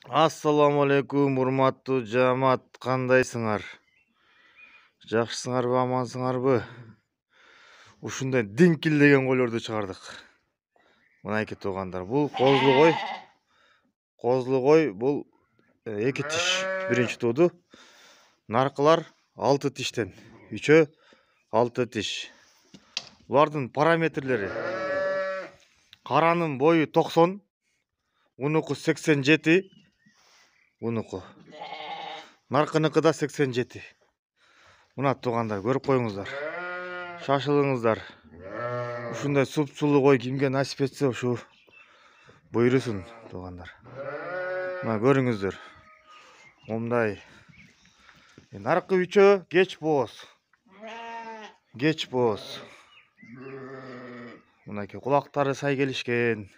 Assalamu алейкум, урматтуу жамаат, кандайсыңар? Жакшысыңарбы, амансыңарбы? Ушундай диңкилдеген койлорду чыгардык. Мынайки туугандар, бул козулу кой. Козулу кой бул 2 тиш. Биринчи тууду. Наркылар 6 тиштен. Үчөө 6 тиш. Булардын параметрлери: каранын бою 90, унуку 87, унуку. Наркыныкы да 87. Мына туугандар, көрүп коюңуздар. Шашылыңыздар. Ушундай сулуу кой кимге насип этсе ушу буйрусун туугандар. Мына көрүңүздөр. Момундай наркы үчөө кеч бооз. Кеч бооз. Мынакей кулактары сай келишкен.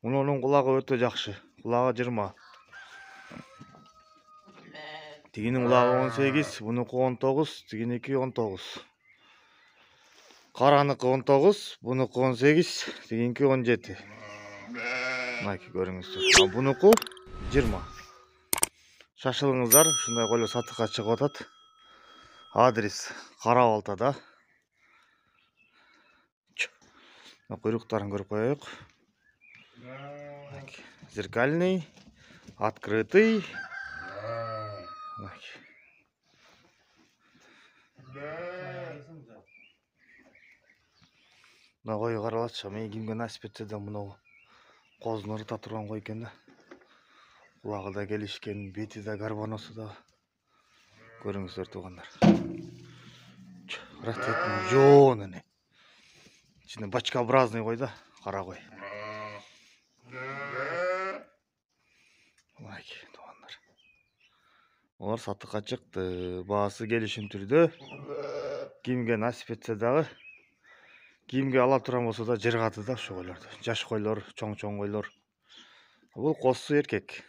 Мунунун кулагы өтө жакшы. Кулагы 20. Тигинин кулагы 18, бунуку 19, тигиники 19. Караныкы 19, бунуку 18, тигинки 17. Мынакей көрүңүздөр. Бунуку 20. Шашылыңыздар, ушундай койлор сатыкка чыгып атат. Адрес Кара Балтада. Куйруктарын көрүп коелук. Зеркальный, открытый. Мына кою каралачы, мен кимге насип этсе да мына козун ырыта турган кой экен да. Кулагы да келишкен, бети да гарбаносу да. Көрүңүздөр туугандар. Растетін жоон эне. Içinde бачкообразный кой да, кара кой. Мынакей туугандар. Олар сатыкка чыкты. Баасы келишим түрдө. Кимге насип этсе дагы, кимге ала турган болсо да жыргады да ушу койлорду. Жаш койлор, чоң койлор. Бул козусу эркек.